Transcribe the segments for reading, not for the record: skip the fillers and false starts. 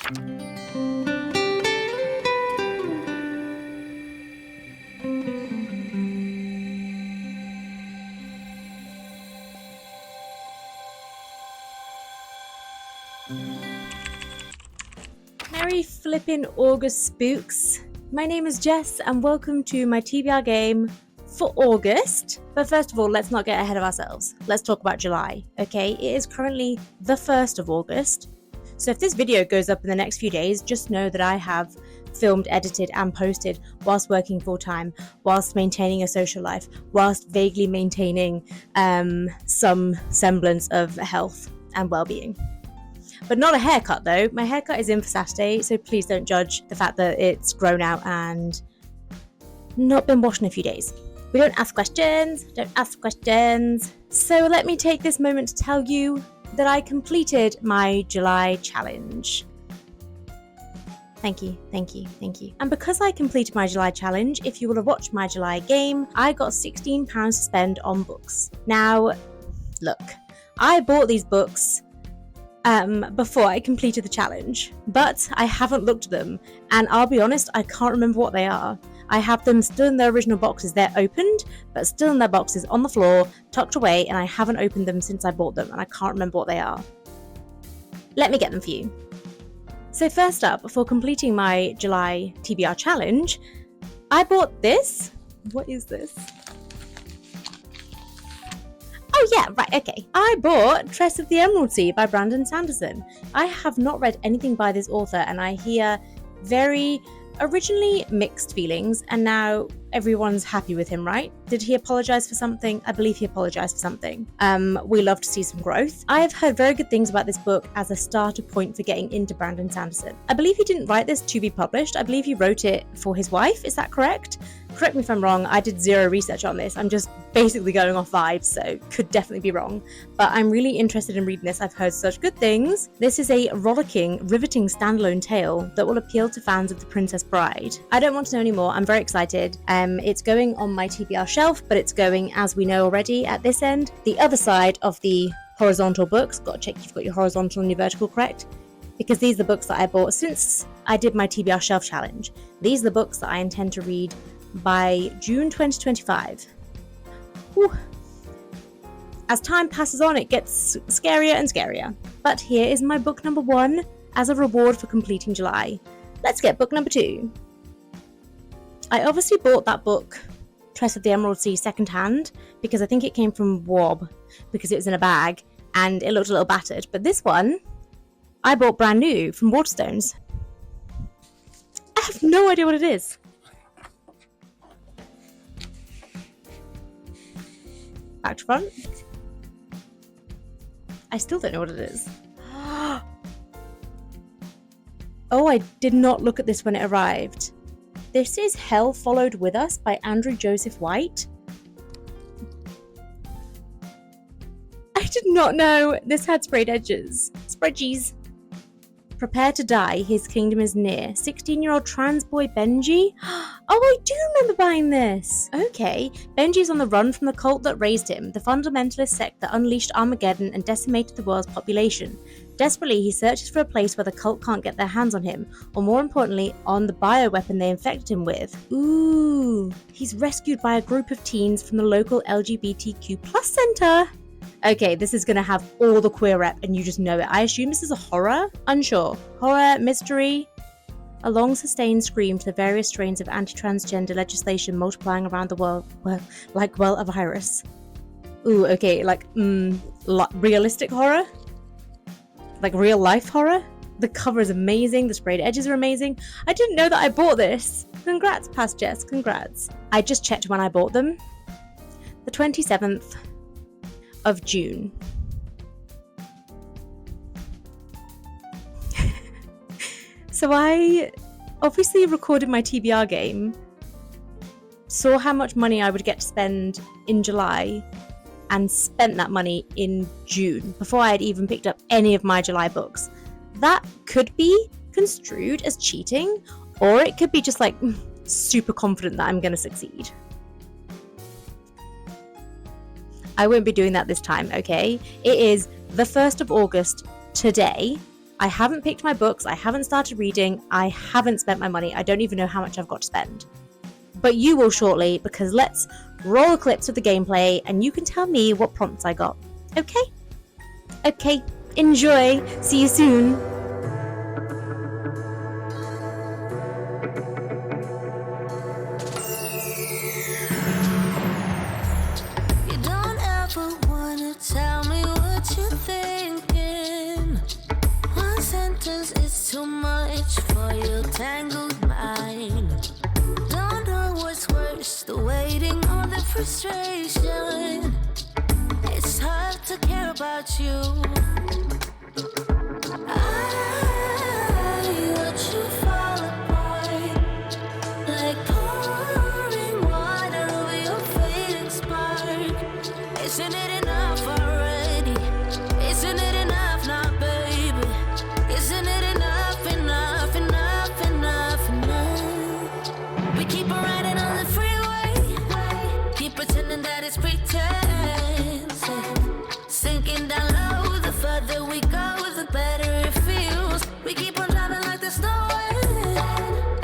Merry flippin' August spooks. My name is Jess and welcome to my TBR game for August. But first of all, let's not get ahead of ourselves. Let's talk about July, okay? It is currently the 1st of August. So if this video goes up in the next few days, just know that I have filmed, edited and posted whilst working full-time, whilst maintaining a social life, whilst vaguely maintaining some semblance of health and well-being. But not a haircut though. My haircut is in for Saturday, so please don't judge the fact that it's grown out and not been washed in a few days. We don't ask questions. So let me take this moment to tell you that I completed my July challenge. Thank you. And because I completed my July challenge, if you will have watched my July game, I got £16 to spend on books. Now, look, I bought these books before I completed the challenge, but I haven't looked at them, and I'll be honest, I can't remember what they are. I have them still in their original boxes. They're opened, but still in their boxes on the floor, tucked away, and I haven't opened them since I bought them, and I can't remember what they are. Let me get them for you. So first up, for completing my July TBR challenge, I bought this. What is this? Oh yeah, right, okay. I bought Tress of the Emerald Sea by Brandon Sanderson. I have not read anything by this author, and I hear very originally mixed feelings, and now everyone's happy with him, right? Did he apologize for something? I believe he apologized for something. We love to see some growth. I have heard very good things about this book as a starter point for getting into Brandon Sanderson. I believe he didn't write this to be published. I believe he wrote it for his wife. Is that correct? Correct me if I'm wrong. I did zero research on this. I'm just basically going off vibes, so could definitely be wrong. But I'm really interested in reading this. I've heard such good things. This is a rollicking, riveting standalone tale that will appeal to fans of The Princess Bride. I don't want to know anymore. I'm very excited. It's going on my TBR shelf, but it's going, as we know already, at this end, the other side of the horizontal books. Got to check you've got your horizontal and your vertical correct, because these are the books that I bought since I did my TBR shelf challenge. These are the books that I intend to read by June 2025. Whew. As time passes on, it gets scarier and scarier. But here is my book number 1 as a reward for completing July. Let's get book number 2. I obviously bought that book, Tress of the Emerald Sea, secondhand, because I think it came from Wob, because it was in a bag and it looked a little battered. But this one, I bought brand new from Waterstones. I have no idea what it is. Back to front. I still don't know what it is. Oh, I did not look at this when it arrived. This is Hell Followed With Us by Andrew Joseph White. I did not know this had sprayed edges. Spreadsheets. Prepare to die, his kingdom is near. 16-year-old trans boy Benji. Oh, I do remember buying this. Okay, Benji is on the run from the cult that raised him, the fundamentalist sect that unleashed Armageddon and decimated the world's population. Desperately, he searches for a place where the cult can't get their hands on him, or more importantly, on the bioweapon they infected him with. Ooh, he's rescued by a group of teens from the local LGBTQ plus center. Okay, this is going to have all the queer rep and you just know it. I assume this is a horror? Unsure. Horror, mystery? A long sustained scream to the various strains of anti-transgender legislation multiplying around the world, like a virus. Ooh, okay, like, realistic horror? Like real life horror? The cover is amazing, the sprayed edges are amazing. I didn't know that I bought this. Congrats, Past Jess, congrats. I just checked when I bought them. The 27th of June. So I obviously recorded my TBR game, saw how much money I would get to spend in July, and spent that money in June before I had even picked up any of my July books. That could be construed as cheating, or it could be just like super confident that I'm going to succeed. I won't be doing that this time, okay? It is the 1st of August today, I haven't picked my books, I haven't started reading, I haven't spent my money, I don't even know how much I've got to spend. But you will shortly, because let's roll clips of the gameplay and you can tell me what prompts I got. Okay? Okay, enjoy. See you soon. You don't ever wanna tell me what you're thinking. One sentence is too much for your tangled mind. Don't know what's worse, the waiting or the frustration. It's hard to care about you. I watch you fall apart, like pouring water over your fading spark. Isn't it enough already? Isn't it enough now, baby? Isn't it enough, enough, enough, enough, enough? We keep on riding on the freeway, keep pretending that it's pretense. Sinking down low, the further we go, the better it feels. We keep on driving like there's no end,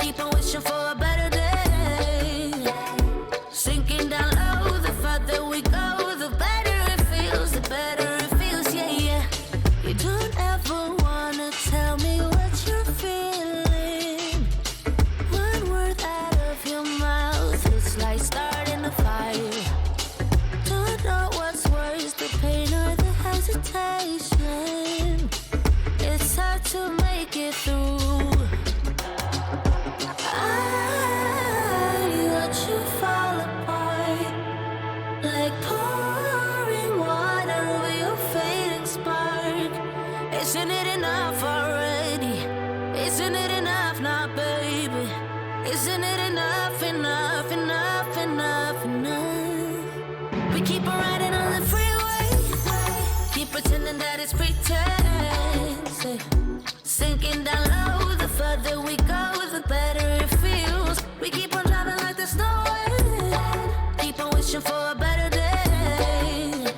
keep on wishing for a better day. Sinking down low, the further we go, the better it feels, the better it feels, yeah, yeah. You don't ever wanna tell me what you're feeling. One word out of your mouth, it's like starting a fire. Don't know what's worse, the pain or the hesitation. It's hard to make it through. I watch you fall apart, like pouring water over your fading spark. Isn't it enough already? Isn't it enough now, baby? Isn't it enough, enough, enough, enough, enough? We keep on riding on the freeway, keep pretending that it's pretense. Sinking down low, the further we go, the better it feels. We keep on driving like there's no end, keep on wishing for a better day.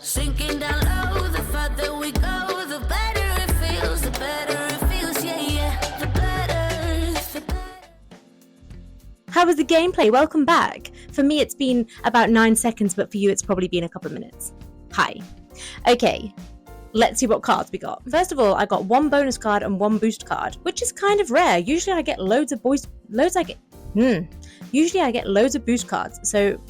Sinking down low, the further we go, the better it feels, the better it feels, yeah, yeah. The better. How was the gameplay? Welcome back. For me, it's been about 9 seconds, but for you, it's probably been a couple of minutes. Hi. Okay, let's see what cards we got. First of all, I got one bonus card and one boost card, which is kind of rare. Usually I get Usually I get loads of boost cards. So,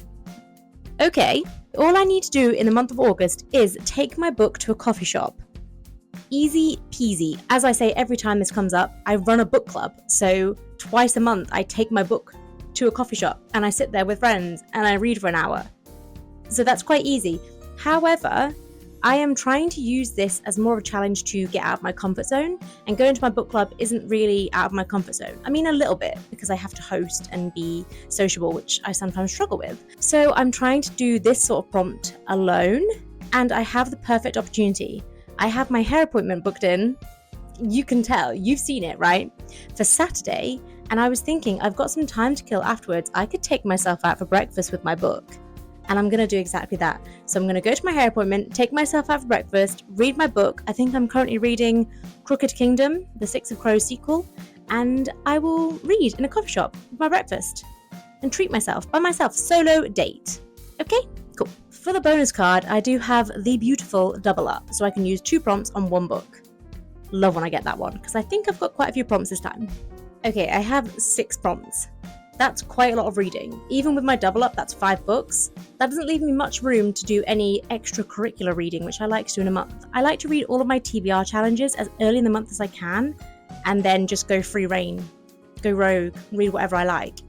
okay. All I need to do in the month of August is take my book to a coffee shop. Easy peasy. As I say every time this comes up, I run a book club. So twice a month, I take my book to a coffee shop and I sit there with friends and I read for an hour. So that's quite easy. However, I am trying to use this as more of a challenge to get out of my comfort zone, and going to my book club isn't really out of my comfort zone. I mean, a little bit, because I have to host and be sociable, which I sometimes struggle with. So I'm trying to do this sort of prompt alone, and I have the perfect opportunity. I have my hair appointment booked in. You can tell, you've seen it, right? For Saturday, and I was thinking I've got some time to kill afterwards. I could take myself out for breakfast with my book. And I'm going to do exactly that. So I'm going to go to my hair appointment, take myself out for breakfast, read my book. I think I'm currently reading Crooked Kingdom, the Six of Crows sequel, and I will read in a coffee shop with my breakfast and treat myself by myself. Solo date. Okay, cool. For the bonus card, I do have the beautiful double up, so I can use 2 prompts on 1 book. Love when I get that one, because I think I've got quite a few prompts this time. Okay, I have 6 prompts. That's quite a lot of reading. Even with my double up, that's 5 books. That doesn't leave me much room to do any extracurricular reading, which I like to do in a month. I like to read all of my TBR challenges as early in the month as I can, and then just go free reign, go rogue, read whatever I like.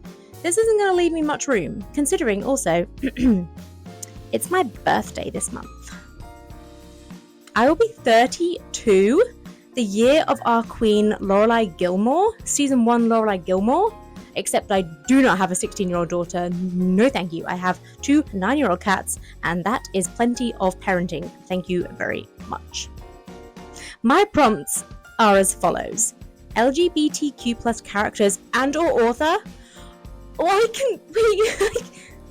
This isn't going to leave me much room, considering also, it's my birthday this month. I will be 32, the year of our queen Lorelai Gilmore, season 1 Lorelai Gilmore. Except I do not have a 16-year-old daughter. No thank you. I have 2 9-year-old cats, and that is plenty of parenting. Thank you very much. My prompts are as follows. LGBTQ plus characters and or author.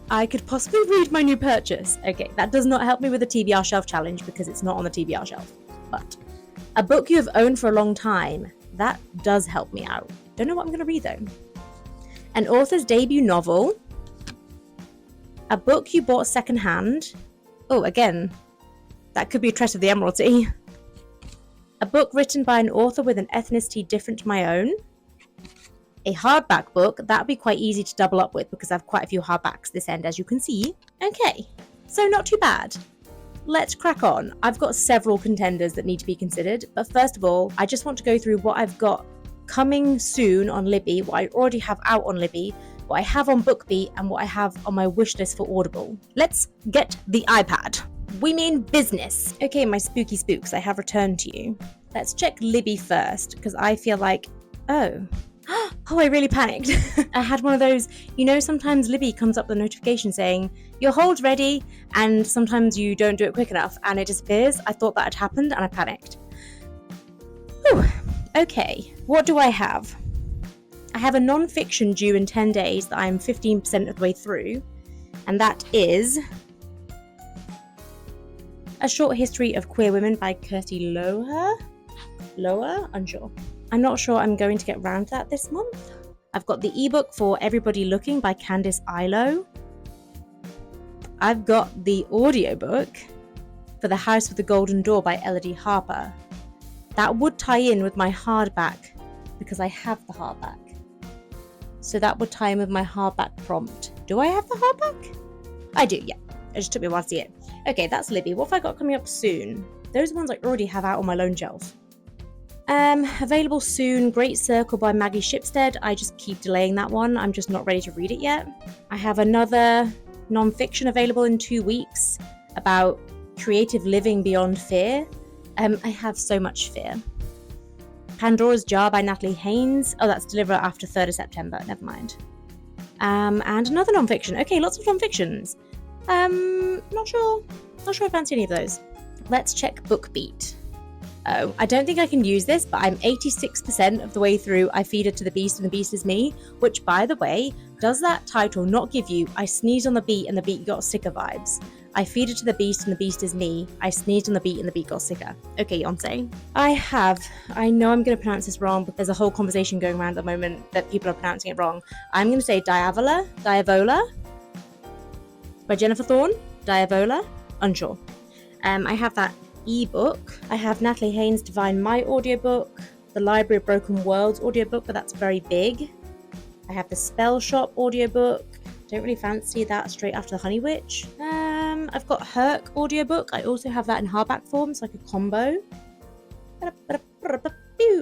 I could possibly read my new purchase. Okay, that does not help me with the TBR shelf challenge because it's not on the TBR shelf. But A book you have owned for a long time. That does help me out. Don't know what I'm going to read though. An author's debut novel. A book you bought secondhand. Oh, again, that could be a Tress of the Emeralty. A book written by an author with an ethnicity different to my own. A hardback book. That would be quite easy to double up with because I have quite a few hardbacks this end, as you can see. Okay, so not too bad. Let's crack on. I've got several contenders that need to be considered, but first of all, I just want to go through what I've got coming soon on Libby, what I already have out on Libby, what I have on BookBeat, and what I have on my wish list for Audible. Let's get the iPad. We mean business. Okay, my spooky spooks, I have returned to you. Let's check Libby first, because I feel like, oh, I really panicked. I had one of those, sometimes Libby comes up with a notification saying, your hold's ready, and sometimes you don't do it quick enough, and it disappears. I thought that had happened, and I panicked. Whew. Okay, what do I have? I have a non-fiction due in 10 days that I'm 15% of the way through, and that is A Short History of Queer Women by Kirsty Lower? Unsure. I'm not sure I'm going to get round to that this month. I've got the ebook for Everybody Looking by Candice Ilo. I've got the audiobook for The House with the Golden Door by Elodie Harper. That would tie in with my hardback because I have the hardback. So that would tie in with my hardback prompt. Do I have the hardback? I do, yeah. It just took me a while to see it. Okay, that's Libby. What have I got coming up soon? Those are ones I already have out on my loan shelf. Available soon, Great Circle by Maggie Shipstead. I just keep delaying that one. I'm just not ready to read it yet. I have another non-fiction available in 2 weeks about creative living beyond fear. I have so much fear. Pandora's Jar by Natalie Haynes. Oh, that's delivered after 3rd of September. Never mind. And another non-fiction. Okay, lots of non-fictions. Not sure I fancy any of those. Let's check BookBeat. Oh, I don't think I can use this, but I'm 86% of the way through I Feed Her to the Beast and the Beast is Me, which, by the way, does that title not give you I sneezed on the beat and the beat got sicker vibes? I feed her to the beast and the beast is me. I sneezed on the beat and the beat got sicker. Okay, Yonsei. I know I'm going to pronounce this wrong, but there's a whole conversation going around at the moment that people are pronouncing it wrong. I'm going to say Diavola by Jennifer Thorne. Diavola? Unsure. I have that ebook. I have Natalie Haynes' Divine Might audiobook, the Library of Broken Worlds audiobook, but that's very big. I have the Spell Shop audiobook. Don't really fancy that straight after the Honey Witch. I've got Herc audiobook. I also have that in hardback form, so like a combo.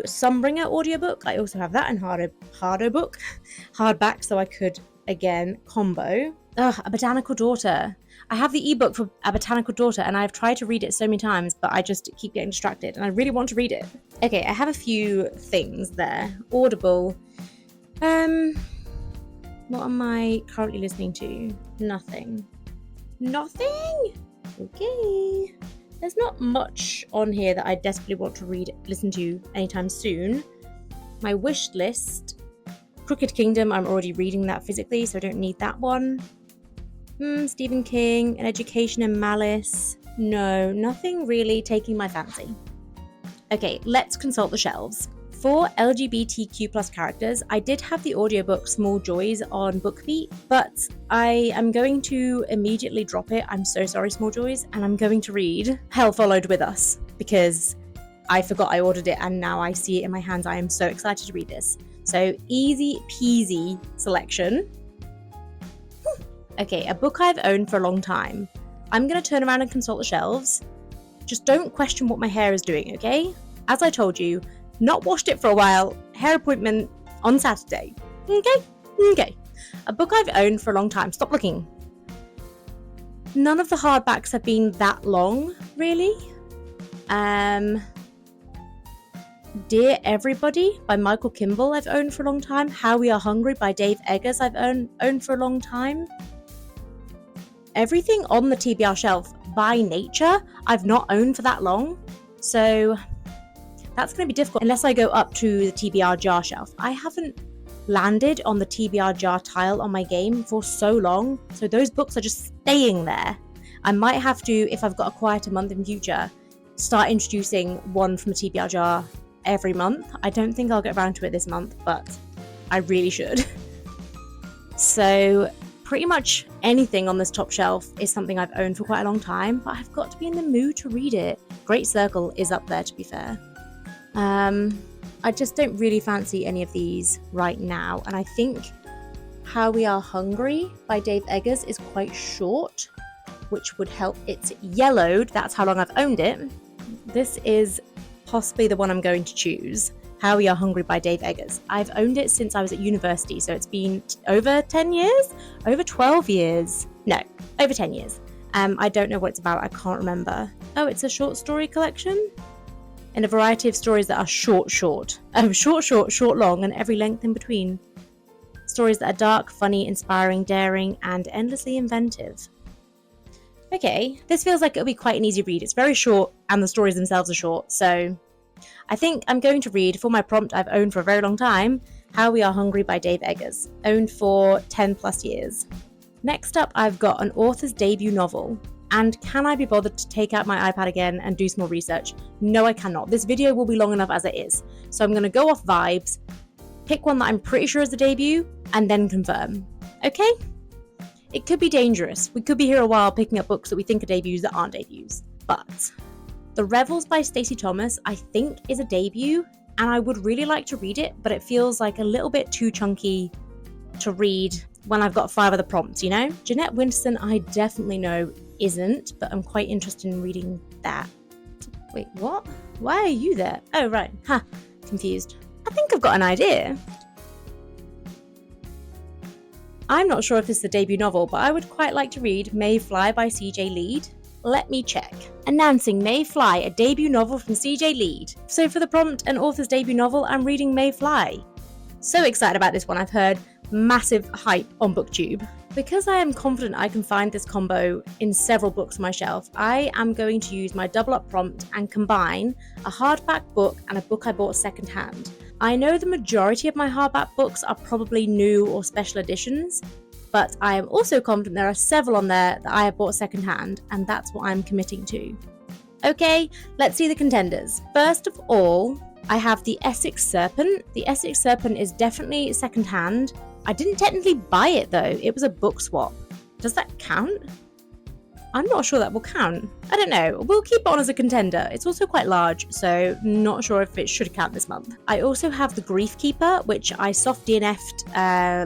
Sunbringer audiobook. I also have that in hardback, so I could again combo. A Botanical Daughter. I have the ebook for A Botanical Daughter, and I've tried to read it so many times, but I just keep getting distracted, and I really want to read it. Okay, I have a few things there. Audible. What am I currently listening to? Nothing. Okay. There's not much on here that I desperately want to listen to anytime soon. My wish list. Crooked Kingdom, I'm already reading that physically, so I don't need that one. Stephen King, An Education in Malice. No, nothing really taking my fancy. Okay, let's consult the shelves. For LGBTQ plus characters, I did have the audiobook Small Joys on BookBeat, but I am going to immediately drop it. I'm so sorry, Small Joys, and I'm going to read Hell Followed With Us because I forgot I ordered it and now I see it in my hands. I am so excited to read this. So easy peasy selection. Okay, a book I've owned for a long time. I'm going to turn around and consult the shelves. Just don't question what my hair is doing, okay? As I told you, not washed it for a while. Hair appointment on Saturday. Okay. A book I've owned for a long time. Stop looking. None of the hardbacks have been that long, really. Dear Everybody by Michael Kimball I've owned for a long time. How We Are Hungry by Dave Eggers I've owned for a long time. Everything on the TBR shelf by nature I've not owned for that long. So that's going to be difficult unless I go up to the TBR jar shelf. I haven't landed on the TBR jar tile on my game for so long, so those books are just staying there. I might have to, if I've got a quieter month in future, start introducing one from a TBR jar every month. I don't think I'll get around to it this month, but I really should. So pretty much anything on this top shelf is something I've owned for quite a long time, but I've got to be in the mood to read it. Great Circle is up there, to be fair. I just don't really fancy any of these right now, and I think How We Are Hungry by Dave Eggers is quite short, which would help. It's yellowed, that's how long I've owned it. This is possibly the one I'm going to choose. How We Are Hungry by Dave Eggers. I've owned it since I was at university, so it's been over 10 years? Over 12 years? No, over 10 years. I don't know what it's about, I can't remember. Oh, it's a short story collection? In a variety of stories that are short, long, and every length in between. Stories that are dark, funny, inspiring, daring, and endlessly inventive. Okay, this feels like it'll be quite an easy read. It's very short, and the stories themselves are short, so I think I'm going to read, for my prompt I've owned for a very long time, How We Are Hungry by Dave Eggers, owned for 10 plus years. Next up, I've got an author's debut novel. And can I be bothered to take out my iPad again and do some more research? No, I cannot. This video will be long enough as it is. So I'm going to go off vibes, pick one that I'm pretty sure is the debut, and then confirm. Okay? It could be dangerous. We could be here a while picking up books that we think are debuts that aren't debuts. But The Revels by Stacey Thomas, I think, is a debut, and I would really like to read it, but it feels like a little bit too chunky to read when I've got 5 other prompts, you know? Jeanette Winterson, I definitely know isn't, but I'm quite interested in reading that. Wait, what? Why are you there? Oh, right. Confused. I think I've got an idea. I'm not sure if this is a debut novel, but I would quite like to read May Fly by CJ Lead. Let me check. Announcing May Fly, a debut novel from CJ Lead. So for the prompt, an author's debut novel, I'm reading May Fly. So excited about this one. I've heard massive hype on BookTube. Because I am confident I can find this combo in several books on my shelf, I am going to use my double up prompt and combine a hardback book and a book I bought secondhand. I know the majority of my hardback books are probably new or special editions, but I am also confident there are several on there that I have bought secondhand, and that's what I'm committing to. Okay, let's see the contenders. First of all, I have the Essex Serpent. The Essex Serpent is definitely secondhand. I didn't technically buy it though, it was a book swap. Does that count? I'm not sure that will count. I don't know, we'll keep it on as a contender. It's also quite large, so not sure if it should count this month. I also have the Grief Keeper, which I soft DNF'd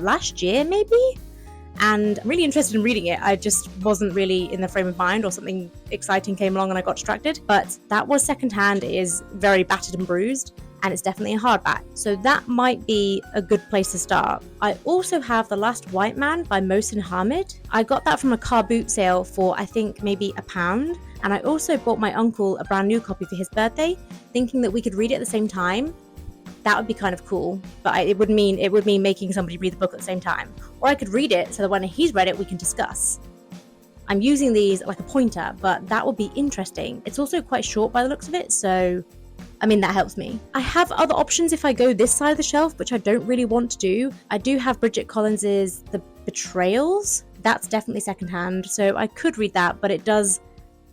last year maybe? And I'm really interested in reading it. I just wasn't really in the frame of mind, or something exciting came along and I got distracted. But that was secondhand. It is very battered and bruised, and it's definitely a hardback. So that might be a good place to start. I also have The Last White Man by Mohsin Hamid. I got that from a car boot sale for I think maybe £1. And I also bought my uncle a brand new copy for his birthday, thinking that we could read it at the same time. That would be kind of cool, but it would mean making somebody read the book at the same time. Or I could read it so that when he's read it, we can discuss. I'm using these like a pointer, but that would be interesting. It's also quite short by the looks of it, so I mean, that helps me. I have other options if I go this side of the shelf, which I don't really want to do. I do have Bridget Collins's The Betrayals. That's definitely secondhand, so I could read that, but it does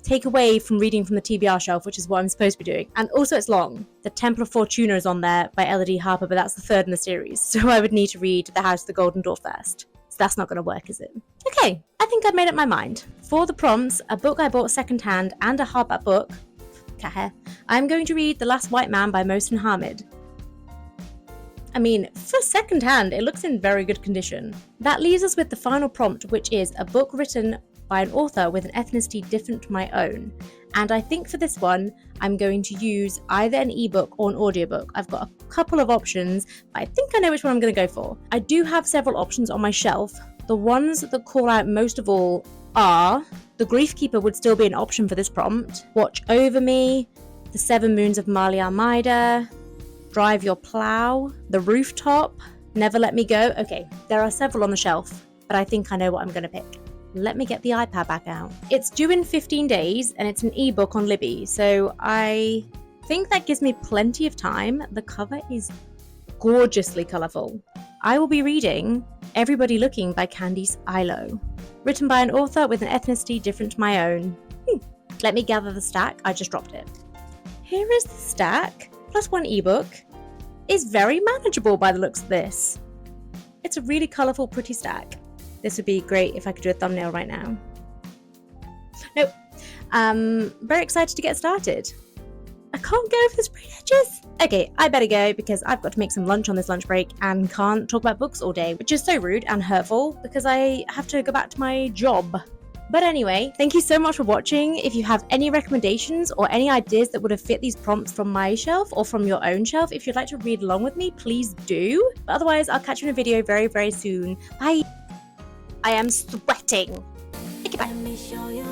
take away from reading from the TBR shelf, which is what I'm supposed to be doing. And also it's long. The Temple of Fortuna is on there by Elodie Harper, but that's the 3rd in the series. So I would need to read The House of the Golden Door first. So that's not going to work, is it? Okay, I think I've made up my mind. For the prompts, a book I bought secondhand and a hardback book, cat hair, I'm going to read The Last White Man by Mohsin Hamid. I mean, for secondhand, it looks in very good condition. That leaves us with the final prompt, which is a book written by an author with an ethnicity different to my own. And I think for this one, I'm going to use either an ebook or an audiobook. I've got a couple of options, but I think I know which one I'm going to go for. I do have several options on my shelf. The ones that call out most of all are The Grief Keeper would still be an option for this prompt, Watch Over Me, The 7 Moons of Mali Almeida, Drive Your Plow, The Rooftop, Never Let Me Go. Okay, there are several on the shelf, but I think I know what I'm going to pick. Let me get the iPad back out. It's due in 15 days and it's an ebook on Libby, so I think that gives me plenty of time. The cover is gorgeously colourful. I will be reading Everybody Looking by Candice Ilo, written by an author with an ethnicity different to my own. Let me gather the stack. I just dropped it. here is the stack, plus 1 ebook. It's very manageable by the looks of this. It's a really colourful, pretty stack. This would be great if I could do a thumbnail right now. Nope. Very excited to get started. I can't go over the sprayed edges. Okay, I better go because I've got to make some lunch on this lunch break and can't talk about books all day, which is so rude and hurtful because I have to go back to my job. But anyway, thank you so much for watching. If you have any recommendations or any ideas that would have fit these prompts from my shelf or from your own shelf, if you'd like to read along with me, please do. But otherwise, I'll catch you in a video very, very soon. Bye. I am sweating. Okay, bye. Let me show you